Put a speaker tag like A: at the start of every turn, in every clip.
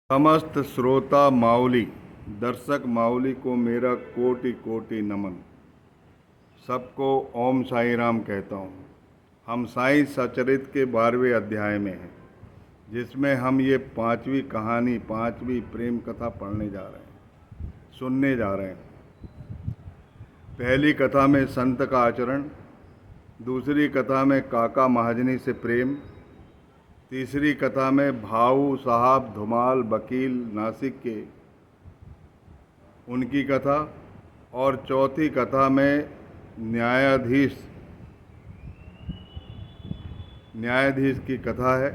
A: समस्त श्रोता माउली दर्शक माउली को मेरा कोटि कोटि नमन। सबको ओम साई राम कहता हूँ। हम साई सचरित के 12वें अध्याय में हैं, जिसमें हम ये 5वीं कहानी 5वीं प्रेम कथा पढ़ने जा रहे हैं, सुनने जा रहे हैं। पहली कथा में संत का आचरण, दूसरी कथा में काका महाजनी से प्रेम, तीसरी कथा में भाऊ साहब धुमाल वकील नासिक के उनकी कथा, और चौथी कथा में न्यायाधीश की कथा है,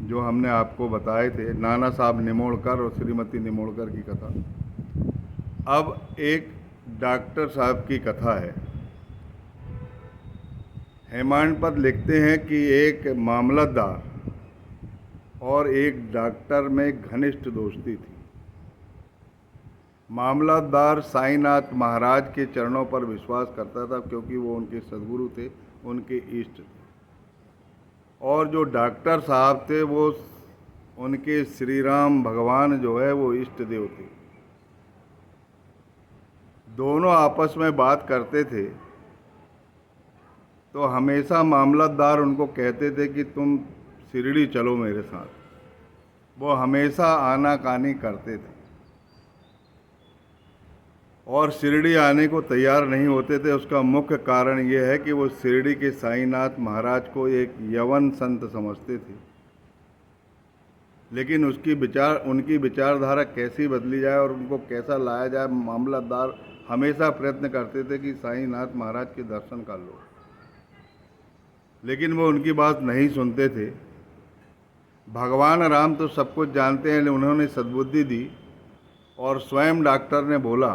A: जो हमने आपको बताए थे, नाना साहब निमोड़कर और श्रीमती निमोड़कर की कथा। अब एक डॉक्टर साहब की कथा है। हेमाडपंत लिखते हैं कि एक मामलतदार और एक डॉक्टर में घनिष्ठ दोस्ती थी। मामलतदार साईनाथ महाराज के चरणों पर विश्वास करता था, क्योंकि वो उनके सद्गुरु थे, उनके इष्ट थे। और जो डॉक्टर साहब थे वो उनके श्री राम भगवान जो है वो इष्ट देव थे। दोनों आपस में बात करते थे, तो हमेशा मामलतदार उनको कहते थे कि तुम शिरडी चलो मेरे साथ। वो हमेशा आनाकानी करते थे और शिरडी आने को तैयार नहीं होते थे। उसका मुख्य कारण ये है कि वो शिरडी के साईनाथ महाराज को एक यवन संत समझते थे, लेकिन उनकी विचारधारा कैसी बदली जाए और उनको कैसा लाया जाए, मामलतदार हमेशा प्रयत्न करते थे कि साईनाथ महाराज के दर्शन कर लो, लेकिन वो उनकी बात नहीं सुनते थे। भगवान राम तो सब कुछ जानते हैं, लेकिन उन्होंने सद्बुद्धि दी और स्वयं डॉक्टर ने बोला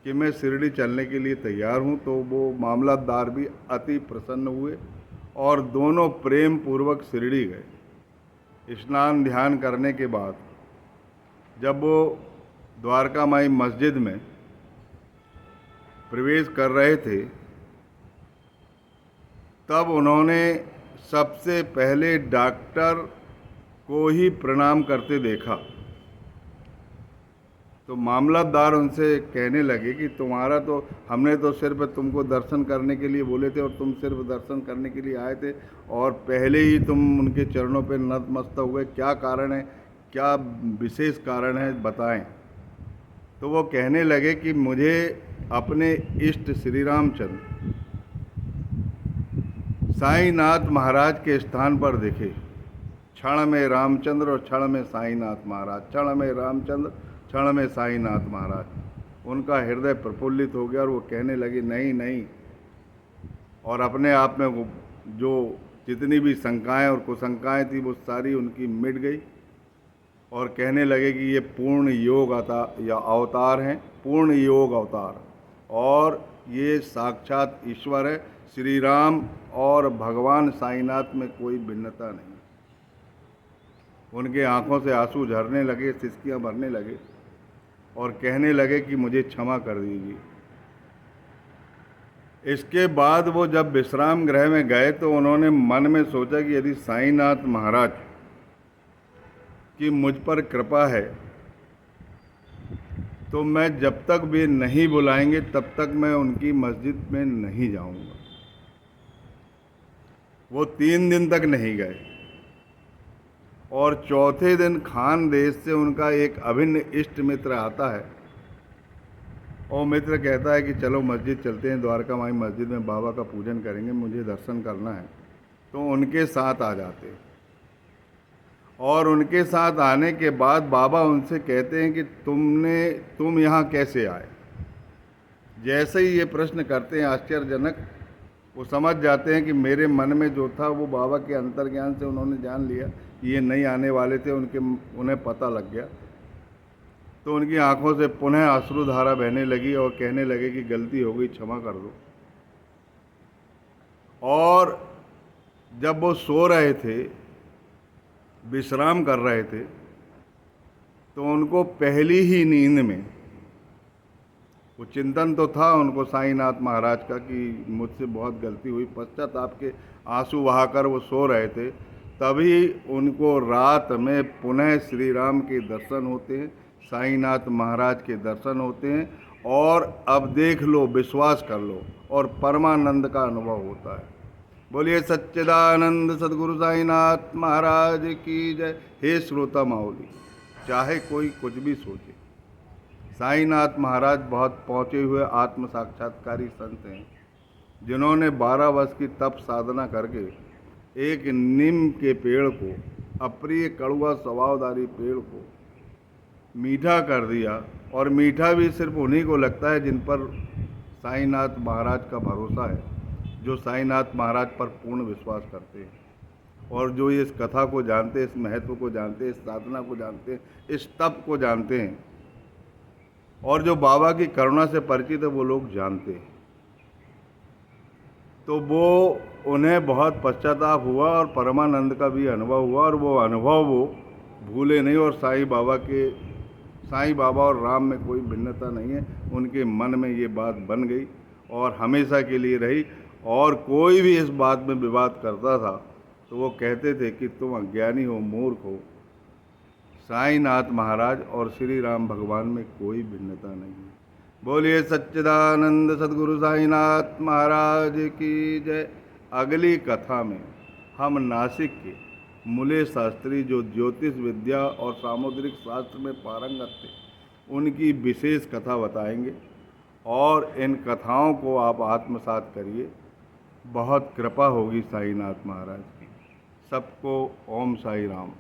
A: कि मैं शिरडी चलने के लिए तैयार हूँ। तो वो मामलतदार भी अति प्रसन्न हुए और दोनों प्रेम पूर्वक शिरडी गए। स्नान ध्यान करने के बाद जब वो द्वारका माई मस्जिद में प्रवेश कर रहे थे, तब उन्होंने सबसे पहले डॉक्टर को ही प्रणाम करते देखा। तो मामलतदार उनसे कहने लगे कि हमने तो सिर्फ तुमको दर्शन करने के लिए बोले थे और तुम सिर्फ दर्शन करने के लिए आए थे और पहले ही तुम उनके चरणों पर नतमस्तक हुए। क्या कारण है, क्या विशेष कारण है, बताएं। तो वो कहने लगे कि मुझे अपने इष्ट श्री रामचंद्र साईनाथ महाराज के स्थान पर दिखे। क्षण में रामचंद्र और क्षण में साईनाथ महाराज, क्षण में रामचंद्र, क्षण में साईनाथ महाराज। उनका हृदय प्रफुल्लित हो गया और वो कहने लगे नहीं नहीं, और अपने आप में वो जो जितनी भी शंकाएं और कुशंकाएं थी वो सारी उनकी मिट गई और कहने लगे कि ये पूर्ण योग अवतार हैं, पूर्ण योग अवतार, और ये साक्षात ईश्वर है। श्री राम और भगवान साईनाथ में कोई भिन्नता नहीं। उनके आंखों से आंसू झरने लगे, सिसकियां भरने लगे और कहने लगे कि मुझे क्षमा कर दीजिए। इसके बाद वो जब विश्राम गृह में गए तो उन्होंने मन में सोचा कि यदि साईनाथ महाराज की मुझ पर कृपा है तो मैं जब तक वे नहीं बुलाएंगे तब तक मैं उनकी मस्जिद में नहीं जाऊंगा। वो 3 दिन तक नहीं गए और चौथे दिन खान देश से उनका एक अभिन्न इष्ट मित्र आता है और मित्र कहता है कि चलो मस्जिद चलते हैं, द्वारका माई मस्जिद में बाबा का पूजन करेंगे, मुझे दर्शन करना है। तो उनके साथ आ जाते और उनके साथ आने के बाद बाबा उनसे कहते हैं कि तुम यहाँ कैसे आए। जैसे ही ये प्रश्न करते हैं आश्चर्यजनक, वो समझ जाते हैं कि मेरे मन में जो था वो बाबा के अंतर्ज्ञान से उन्होंने जान लिया, ये नहीं आने वाले थे, उन्हें पता लग गया। तो उनकी आंखों से पुनः अश्रुधारा बहने लगी और कहने लगे कि गलती हो गई, क्षमा कर दो। और जब वो सो रहे थे, विश्राम कर रहे थे, तो उनको पहली ही नींद में वो चिंतन तो था उनको साईनाथ महाराज का कि मुझसे बहुत गलती हुई, पश्चाताप के आंसू बहाकर वो सो रहे थे। तभी उनको रात में पुनः श्री राम के दर्शन होते हैं, साईनाथ महाराज के दर्शन होते हैं, और अब देख लो, विश्वास कर लो, और परमानंद का अनुभव होता है। बोलिए सच्चिदानंद सद्गुरु साईनाथ महाराज की जय। हे श्रोता माउली, चाहे कोई कुछ भी सोचे, साईनाथ महाराज बहुत पहुँचे हुए आत्म साक्षात्कारी संत हैं, जिन्होंने 12 वर्ष की तप साधना करके एक नीम के पेड़ को, अप्रिय कड़वा स्वभावधारी पेड़ को मीठा कर दिया। और मीठा भी सिर्फ उन्हीं को लगता है जिन पर साईनाथ महाराज का भरोसा है, जो साईनाथ महाराज पर पूर्ण विश्वास करते हैं, और जो इस कथा को जानते हैं, इस महत्व को जानते हैं, इस साधना को जानते हैं, इस तप को जानते हैं, और जो बाबा की करुणा से परिचित है, वो लोग जानते हैं। तो वो उन्हें बहुत पश्चाताप हुआ और परमानंद का भी अनुभव हुआ, और वो अनुभव वो भूले नहीं। और साईं बाबा और राम में कोई भिन्नता नहीं है, उनके मन में ये बात बन गई और हमेशा के लिए रही। और कोई भी इस बात में विवाद करता था तो वो कहते थे कि तुम अज्ञानी हो, मूर्ख हो, साईनाथ महाराज और श्री राम भगवान में कोई भिन्नता नहीं है। बोलिए सच्चिदानंद सद्गुरु साईनाथ महाराज की जय। अगली कथा में हम नासिक के मूले शास्त्री, जो ज्योतिष विद्या और सामुद्रिक शास्त्र में पारंगत थे, उनकी विशेष कथा बताएंगे, और इन कथाओं को आप आत्मसात करिए। बहुत कृपा होगी साईनाथ महाराज की। सबको ओम साई राम।